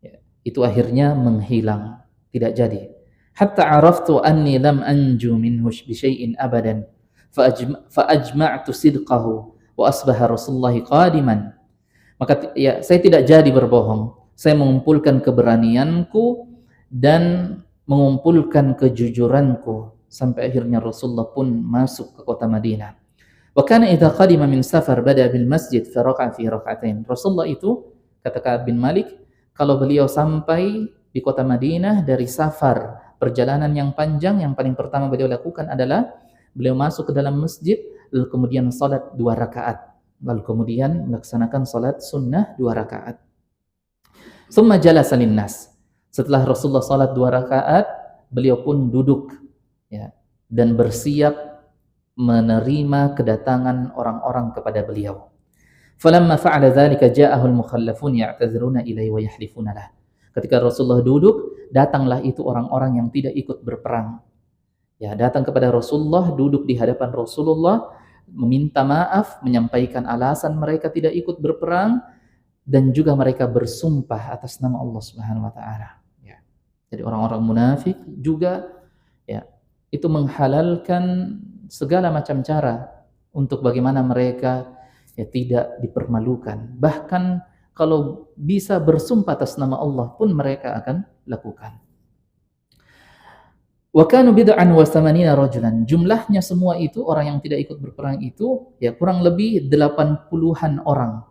ya, itu akhirnya menghilang, tidak jadi. Hatta araftu anni lam anju minhu bi syai'in abadan fa ajma'tu sidqahu wa asbaha Rasulullah qadiman. Maka, ya, saya tidak jadi berbohong. Saya mengumpulkan keberanianku dan mengumpulkan kejujuranku sampai akhirnya Rasulullah pun masuk ke kota Madinah. Wa kana idza qadima min safar bada bil masjid fa raka'a fi rak'atain. Rasulullah itu, kata Ka'ab bin Malik, kalau beliau sampai di kota Madinah dari safar, perjalanan yang panjang, yang paling pertama beliau lakukan adalah beliau masuk ke dalam masjid, lalu kemudian salat 2 rakaat, lalu kemudian melaksanakan salat sunnah 2 rakaat. Summa jalasa linnas. Setelah Rasulullah salat 2 rakaat, beliau pun duduk, ya, dan bersiap menerima kedatangan orang-orang kepada beliau. Falamma fa'ala dzalika ja'ahu al-mukhallafun ya'taziruna ilaihi wa yahlifuna lah. Ketika Rasulullah duduk, datanglah itu orang-orang yang tidak ikut berperang. Ya, datang kepada Rasulullah, duduk di hadapan Rasulullah, meminta maaf, menyampaikan alasan mereka tidak ikut berperang, dan juga mereka bersumpah atas nama Allah Subhanahu wa taala. Ya. Jadi orang-orang munafik juga, ya, itu menghalalkan segala macam cara untuk bagaimana mereka, ya, tidak dipermalukan. Bahkan kalau bisa bersumpah atas nama Allah pun mereka akan lakukan. Wa kanu bid'an wa thamanina rajulan. Jumlahnya semua itu orang yang tidak ikut berperang itu, ya, kurang lebih 80-an orang.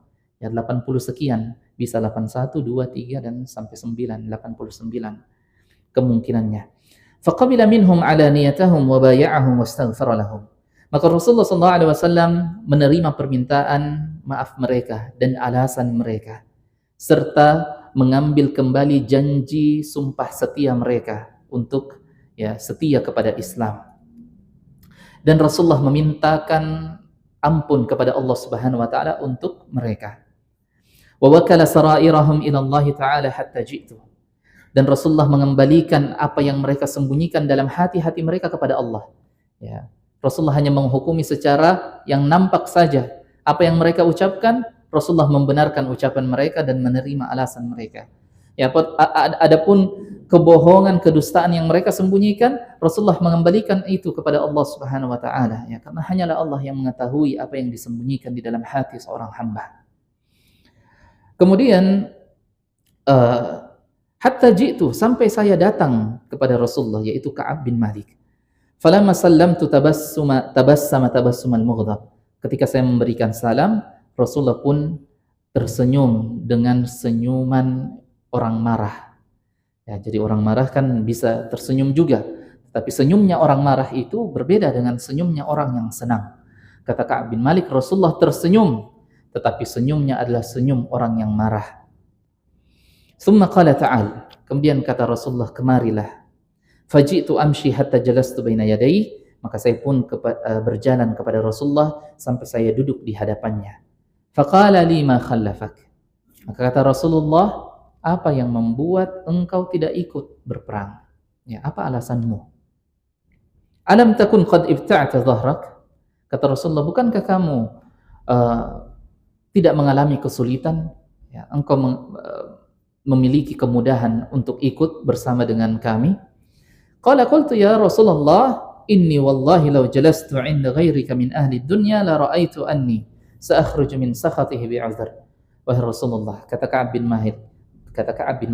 Ya 80 sekian, bisa 81, 2, 3 dan sampai 9, 89 kemungkinannya. Faqabila minhum alaniyatahum wa bay'ahum wastaghfara lahum. Maka Rasulullah SAW menerima permintaan maaf mereka dan alasan mereka, serta mengambil kembali janji sumpah setia mereka untuk ya setia kepada Islam. Dan Rasulullah memintakan ampun kepada Allah Subhanahu wa taala untuk mereka. Wa wakala sarairahum ila Allah taala hatta ji'tu. Dan Rasulullah mengembalikan apa yang mereka sembunyikan dalam hati-hati mereka kepada Allah. Ya. Rasulullah hanya menghukumi secara yang nampak saja. Apa yang mereka ucapkan, Rasulullah membenarkan ucapan mereka dan menerima alasan mereka. Ya, adapun kebohongan, kedustaan yang mereka sembunyikan, Rasulullah mengembalikan itu kepada Allah Subhanahu wa taala, ya, karena hanyalah Allah yang mengetahui apa yang disembunyikan di dalam hati seorang hamba. Kemudian hatta ji'tu, sampai saya datang kepada Rasulullah, yaitu Ka'ab bin Malik. Falamma sallamtu tabassama tabassumal mughdab. Ketika saya memberikan salam, Rasulullah pun tersenyum dengan senyuman orang marah. Ya, jadi orang marah kan bisa tersenyum juga, tapi senyumnya orang marah itu berbeda dengan senyumnya orang yang senang. Kata Ka'ab bin Malik, Rasulullah tersenyum, tetapi senyumnya adalah senyum orang yang marah. Tsumma qala ta'al, kemudian kata Rasulullah, kemarilah. Faji'tu amshi hatta jalastu baina yadayhi, maka saya pun berjalan kepada Rasulullah sampai saya duduk di hadapannya. Faqala li ma khallafak, maka kata Rasulullah, apa yang membuat engkau tidak ikut berperang? Ya, apa alasanmu? Alam takun qad ibta'ta dhahrak, kata Rasulullah, bukankah kamu tidak mengalami kesulitan? Ya, engkau memiliki kemudahan untuk ikut bersama dengan kami. Qala qultu ya Rasulullah, inni wallahi law jalastu 'inda ghairika min ahli dunya la ra'aitu anni sa'akhruju min sakhatihi bi'udhr. Wahai Rasulullah, kata Ka'ab bin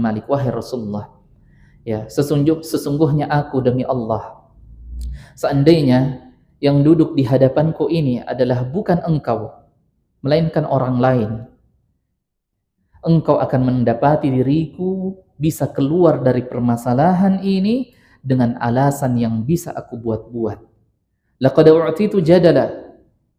Malik, wahai Rasulullah, ya, sesungguhnya aku demi Allah, seandainya yang duduk di hadapanku ini adalah bukan engkau, melainkan orang lain, engkau akan mendapati diriku bisa keluar dari permasalahan ini dengan alasan yang bisa aku buat-buat. Laqad u'titu jadala,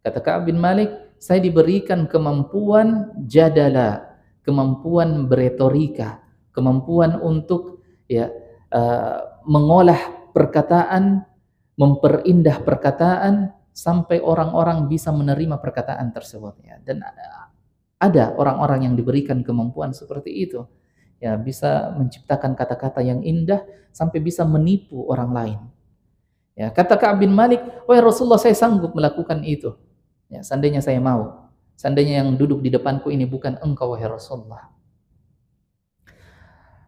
kata Ka'ab bin Malik, saya diberikan kemampuan jadala, kemampuan beretorika, kemampuan untuk ya mengolah perkataan, memperindah perkataan sampai orang-orang bisa menerima perkataan tersebut, ya. Dan ada orang-orang yang diberikan kemampuan seperti itu, ya, bisa menciptakan kata-kata yang indah sampai bisa menipu orang lain. Ya, kata Ka'ab bin Malik, wahai Rasulullah, saya sanggup melakukan itu. Ya, seandainya saya mau. Seandainya yang duduk di depanku ini bukan engkau, wahai Rasulullah.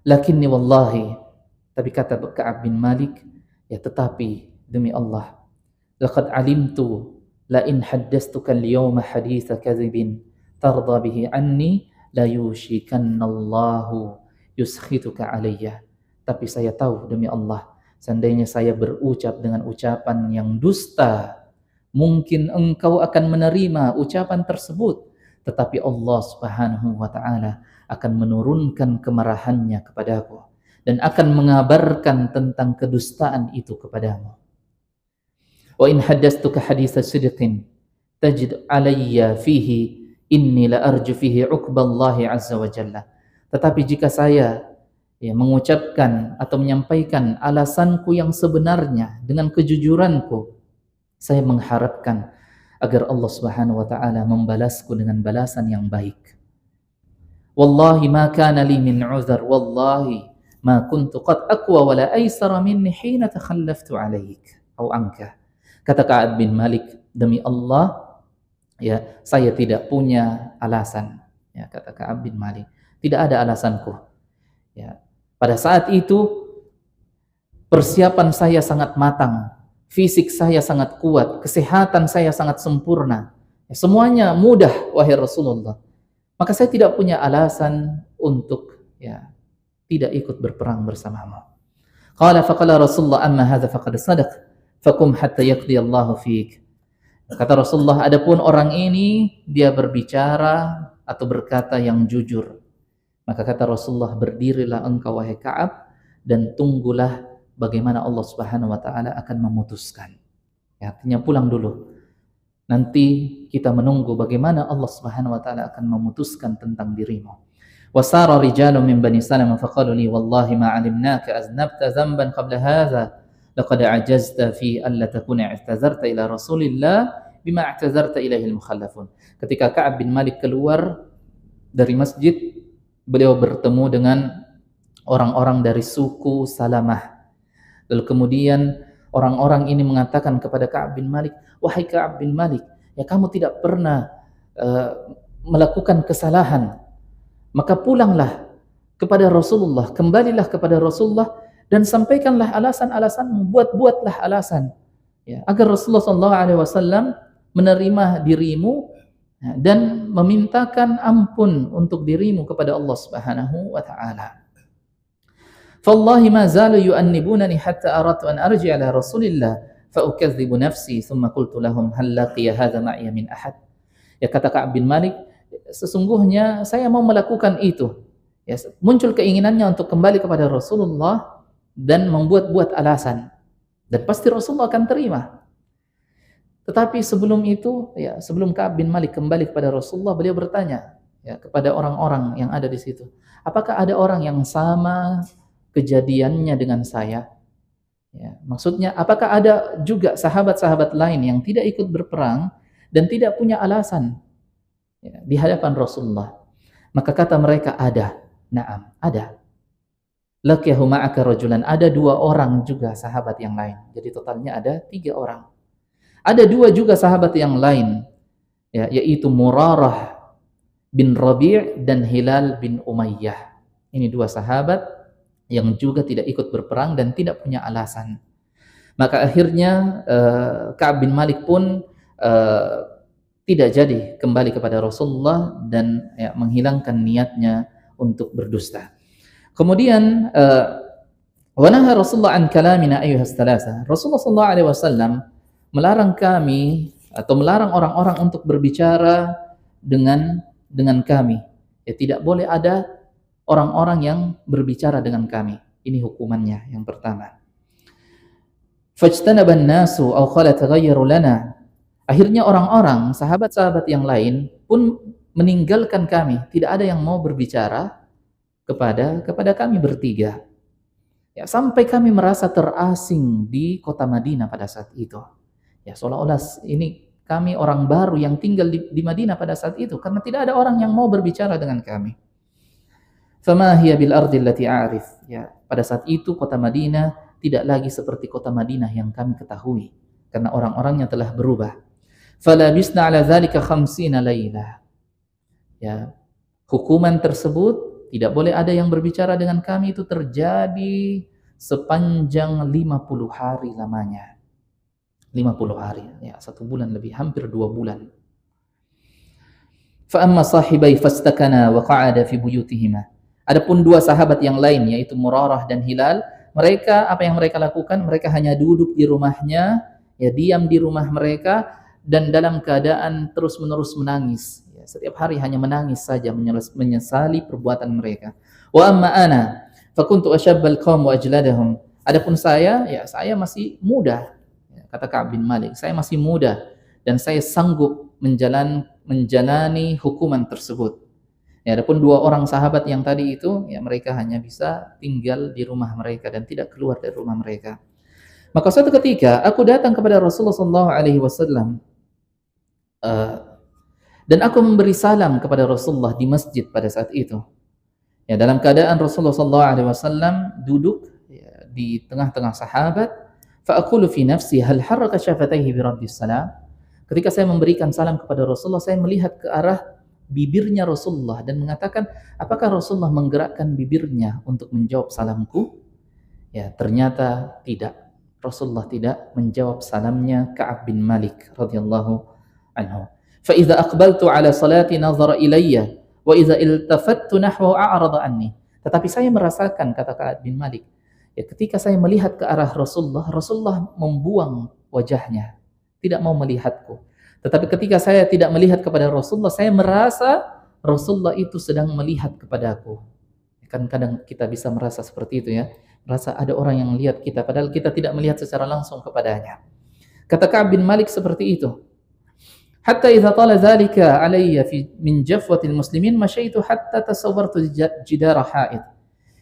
Lakinni wallahi, tapi kata Ka'ab bin Malik, ya tetapi demi Allah, laqad alimtu la in haddastuka al-yawma haditha kadhibin tarda bihi anni la yushikanallahu yuskhituka alayya. Tapi saya tahu demi Allah, seandainya saya berucap dengan ucapan yang dusta, mungkin engkau akan menerima ucapan tersebut, tetapi Allah Subhanahu wa taala akan menurunkan kemarahannya kepadaku dan akan mengabarkan tentang kedustaan itu kepadamu. Wa in haddastuka haditsa sidqin tajid alayya fihi inni la arju fihi uqballahi azza wa jalla. Tetapi jika saya mengucapkan atau menyampaikan alasanku yang sebenarnya dengan kejujuranku, saya mengharapkan agar Allah Subhanahu wa taala membalasku dengan balasan yang baik. Wallahi ma kana li min 'udhr, wallahi ma kuntu qad aqwa wala aysara minni hina takhallaftu 'alaik aw anka. Kata Ka'ab bin Malik, demi Allah, ya, saya tidak punya alasan. Ya, kata Ka'ab bin Malik, tidak ada alasanku. Ya, pada saat itu persiapan saya sangat matang, fisik saya sangat kuat, kesehatan saya sangat sempurna. Ya, semuanya mudah, wahai Rasulullah. Maka saya tidak punya alasan untuk tidak ikut berperang bersamamu. Qala faqala Rasulullah amma hadza faqad sadaq fakum hatta yaqdi Allahu fiik. Kata Rasulullah, adapun orang ini dia berbicara atau berkata yang jujur. Maka kata Rasulullah, berdirilah engkau wahai Ka'ab dan tunggulah bagaimana Allah Subhanahu wa taala akan memutuskan. Ya, artinya pulang dulu. Nanti kita menunggu bagaimana Allah Subhanahu wa taala akan memutuskan tentang dirimu. Wasara rijalun min bani Salamah faqalu li wallahi ma 'alimnaka aznabta dhanban qabla hadha laqad ajazta fi alla takuna i'tazarta ila Rasulillah bima i'tazarta ilaihi al-mukhallafun. Ketika Ka'ab bin Malik keluar dari masjid, beliau bertemu dengan orang-orang dari suku Salamah. Lalu kemudian orang-orang ini mengatakan kepada Ka'ab bin Malik, wahai Ka'ab bin Malik, ya kamu tidak pernah melakukan kesalahan, maka pulanglah kepada Rasulullah, kembalilah kepada Rasulullah dan sampaikanlah alasan-alasan, buatlah alasan, ya, agar Rasulullah SAW menerima dirimu dan memintakan ampun untuk dirimu kepada Allah Subhanahu wa taala. Fallahi ma zalu yu'annibunani hatta aradtu an arji'a ila Rasulillah fa ukadzibu nafsi thumma qultu lahum hal laqiya hadha ma'iya min ahad. Ya, kata Ka'ab bin Malik, sesungguhnya saya mau melakukan itu. Ya, muncul keinginannya untuk kembali kepada Rasulullah dan membuat-buat alasan. Dan pasti Rasulullah akan terima. Tetapi sebelum itu, ya, sebelum Ka'ab bin Malik kembali kepada Rasulullah, beliau bertanya, ya, kepada orang-orang yang ada di situ, apakah ada orang yang sama kejadiannya dengan saya? Ya, maksudnya, apakah ada juga sahabat-sahabat lain yang tidak ikut berperang dan tidak punya alasan, ya, di hadapan Rasulullah? Maka kata mereka, ada. Naam, ada. Laqiyahu ma'aka rajulan, ada 2 orang juga sahabat yang lain. Jadi totalnya ada 3 orang. Ada 2 juga sahabat yang lain, ya, yaitu Murarah bin Rabi' dan Hilal bin Umayyah. Ini 2 sahabat yang juga tidak ikut berperang dan tidak punya alasan. Maka akhirnya Ka'ab bin Malik pun tidak jadi kembali kepada Rasulullah dan, ya, menghilangkan niatnya untuk berdusta. Kemudian wa naha Rasulullah an kalamina ayyuhas thalatha. Rasulullah sallallahu alaihi wasallam melarang kami atau melarang orang-orang untuk berbicara dengan kami. Ya, tidak boleh ada orang-orang yang berbicara dengan kami. Ini hukumannya yang pertama. Fajtanaban nasu aw qala taghayyaru lana. Akhirnya orang-orang, sahabat-sahabat yang lain pun meninggalkan kami. Tidak ada yang mau berbicara kepada kami bertiga. Ya, sampai kami merasa terasing di kota Madinah pada saat itu. Ya, seolah-olah ini kami orang baru yang tinggal di Madinah pada saat itu, karena tidak ada orang yang mau berbicara dengan kami. Fama hiya bil ardi allati a'rif. Ya, pada saat itu kota Madinah tidak lagi seperti kota Madinah yang kami ketahui, karena orang-orangnya telah berubah. Falabisna ala dzalika 50 lailah. Ya, hukuman tersebut tidak boleh ada yang berbicara dengan kami itu terjadi sepanjang 50 hari lamanya. 50 hari, ya, 1 bulan lebih, hampir 2 bulan. Fa amma sahibai fastakana wa qa'ada fi buyutihima. Adapun 2 sahabat yang lain, yaitu Murarah dan Hilal, mereka, apa yang mereka lakukan? Mereka hanya duduk di rumahnya, ya, diam di rumah mereka dan dalam keadaan terus-menerus menangis. Ya, setiap hari hanya menangis saja, menyesali perbuatan mereka. Wa amma ana fakuntu ashabbal qaum wa ajladahum. Adapun saya, ya, saya masih muda. Kata Ka'ab bin Malik, saya masih muda dan saya sanggup menjalani hukuman tersebut. Ya, adapun 2 orang sahabat yang tadi itu, ya, mereka hanya bisa tinggal di rumah mereka dan tidak keluar dari rumah mereka. Maka suatu ketika aku datang kepada Rasulullah SAW dan aku memberi salam kepada Rasulullah di masjid pada saat itu. Ya, dalam keadaan Rasulullah SAW duduk, ya, di tengah-tengah sahabat. Fa'aqulu fi nafsi hal harraka syafataihi bi raddis salam. Ketika saya memberikan salam kepada Rasulullah, saya melihat ke arah bibirnya Rasulullah dan mengatakan, apakah Rasulullah menggerakkan bibirnya untuk menjawab salamku? Ya, ternyata tidak. Rasulullah tidak menjawab salamnya Ka'ab bin Malik radhiyallahu anhu. Fa idza aqbaltu ala salati nazara ilayya wa idza iltafattu nahwa a'rada anni. Tetapi saya merasakan, kata Ka'ab bin Malik, ya, ketika saya melihat ke arah Rasulullah, Rasulullah membuang wajahnya, tidak mau melihatku. Tetapi ketika saya tidak melihat kepada Rasulullah, saya merasa Rasulullah itu sedang melihat kepadaku. Kan kadang kita bisa merasa seperti itu ya, merasa ada orang yang melihat kita padahal kita tidak melihat secara langsung kepadanya. Kata Ka'ab bin Malik seperti itu. Hatta idza tala dzalika alayya fi min jafwatil muslimin masyaitu hatta tasawwartu jidara haid.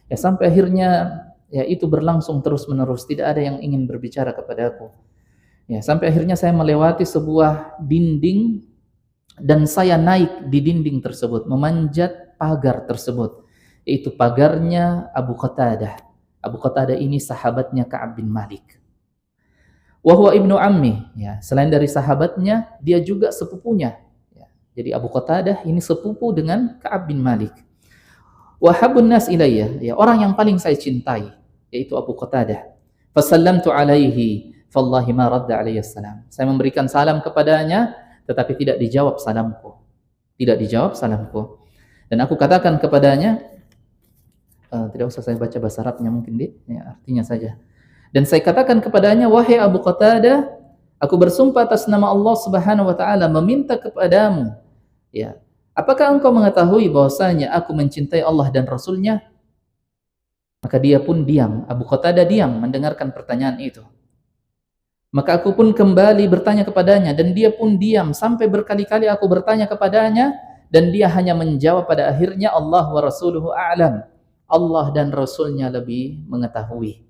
Ya sampai akhirnya ya itu berlangsung terus-menerus, tidak ada yang ingin berbicara kepadaku. Ya sampai akhirnya saya melewati sebuah dinding dan saya naik di dinding tersebut, memanjat pagar tersebut, yaitu pagarnya Abu Qatadah. Abu Qatadah ini sahabatnya Ka'ab bin Malik. Wa huwa ibnu ammi, ya, selain dari sahabatnya, dia juga sepupunya. Ya. Jadi Abu Qatadah ini sepupu dengan Ka'ab bin Malik. Wa habbun nas ilayya, ya, orang yang paling saya cintai, yaitu Abu Qatadah. Fasallamtu alaihi, fallahi ma radda alayya salam. Saya memberikan salam kepadanya, tetapi tidak dijawab salamku. Tidak dijawab salamku. Dan aku katakan kepadanya, tidak usah saya baca bahasa Arabnya mungkin, ya, artinya saja. Dan saya katakan kepadanya, wahai Abu Qatadah, aku bersumpah atas nama Allah Subhanahu wa taala meminta kepadamu, ya, apakah engkau mengetahui bahwasanya aku mencintai Allah dan Rasulnya? Maka dia pun diam, Abu Qatadah diam mendengarkan pertanyaan itu. Maka aku pun kembali bertanya kepadanya dan dia pun diam sampai berkali-kali aku bertanya kepadanya dan dia hanya menjawab pada akhirnya Allah wa rasuluhu a'lam. Allah dan Rasulnya lebih mengetahui.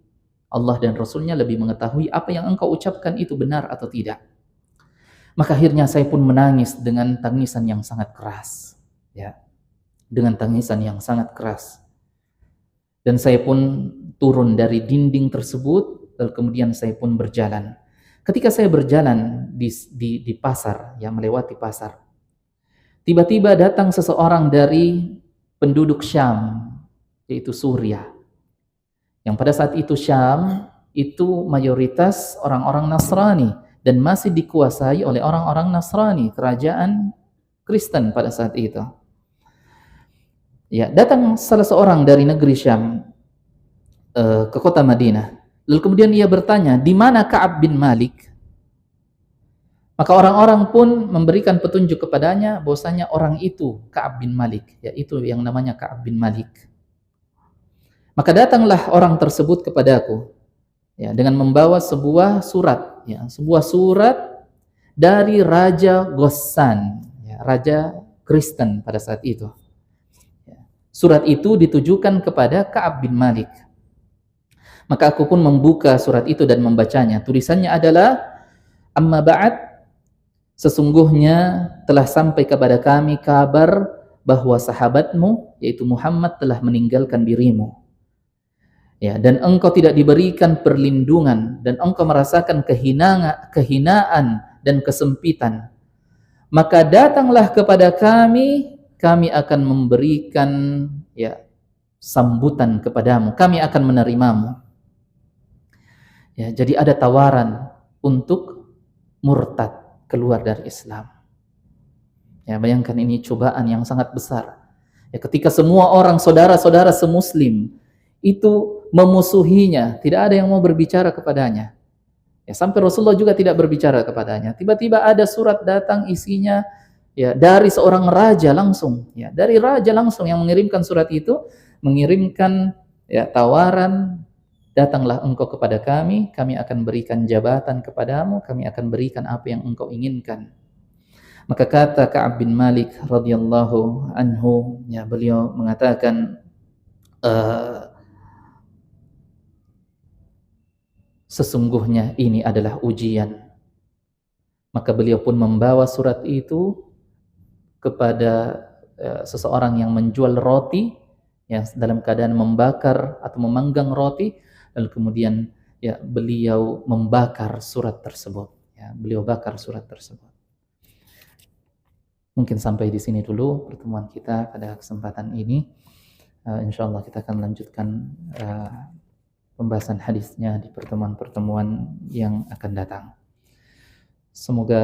Allah dan Rasulnya lebih mengetahui apa yang engkau ucapkan itu benar atau tidak. Maka akhirnya saya pun menangis dengan tangisan yang sangat keras. Ya, dengan tangisan yang sangat keras. Dan saya pun turun dari dinding tersebut, lalu kemudian saya pun berjalan. Ketika saya berjalan di pasar, ya, melewati pasar, tiba-tiba datang seseorang dari penduduk Syam, yaitu Suriah. Yang pada saat itu Syam itu mayoritas orang-orang Nasrani dan masih dikuasai oleh orang-orang Nasrani, kerajaan Kristen pada saat itu. Ya, datang salah seorang dari negeri Syam ke kota Madinah. Lalu kemudian ia bertanya, di mana Ka'ab bin Malik? Maka orang-orang pun memberikan petunjuk kepadanya bahwasanya orang itu Ka'ab bin Malik, yaitu yang namanya Ka'ab bin Malik. Maka datanglah orang tersebut kepadaku, ya, dengan membawa sebuah surat, ya, sebuah surat dari Raja Ghassan, ya, raja Kristen pada saat itu. Ya. Surat itu ditujukan kepada Ka'ab bin Malik. Maka aku pun membuka surat itu dan membacanya. Tulisannya adalah, amma ba'd, sesungguhnya telah sampai kepada kami kabar bahwa sahabatmu, yaitu Muhammad, telah meninggalkan dirimu. Ya, dan engkau tidak diberikan perlindungan dan engkau merasakan kehinaan dan kesempitan. Maka datanglah kepada kami, kami akan memberikan, ya, sambutan kepadamu, kami akan menerimamu. Ya, jadi ada tawaran untuk murtad, keluar dari Islam. Ya, bayangkan ini cobaan yang sangat besar. Ya, ketika semua orang saudara-saudara semuslim itu memusuhinya, tidak ada yang mau berbicara kepadanya. Ya, sampai Rasulullah juga tidak berbicara kepadanya. Tiba-tiba ada surat datang isinya, ya, dari seorang raja langsung, ya, dari raja langsung yang mengirimkan surat itu, mengirimkan, ya, tawaran, datanglah engkau kepada kami, kami akan berikan jabatan kepadamu, kami akan berikan apa yang engkau inginkan. Maka kata Ka'ab bin Malik radhiyallahu anhu, ya, beliau mengatakan, sesungguhnya ini adalah ujian. Maka beliau pun membawa surat itu kepada seseorang yang menjual roti, yang dalam keadaan membakar atau memanggang roti, lalu kemudian, ya, beliau membakar surat tersebut. Ya, beliau bakar surat tersebut. Mungkin sampai di sini dulu pertemuan kita pada kesempatan ini. Insyaallah kita akan lanjutkan pembahasan hadisnya di pertemuan-pertemuan yang akan datang. Semoga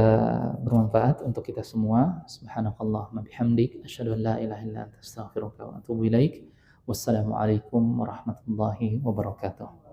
bermanfaat untuk kita semua. Subhanakallahumma bihamdik, asyhadu an la ilaha illa anta, astaghfiruka wa atubu ilaik. Wassalamualaikum warahmatullahi wabarakatuh.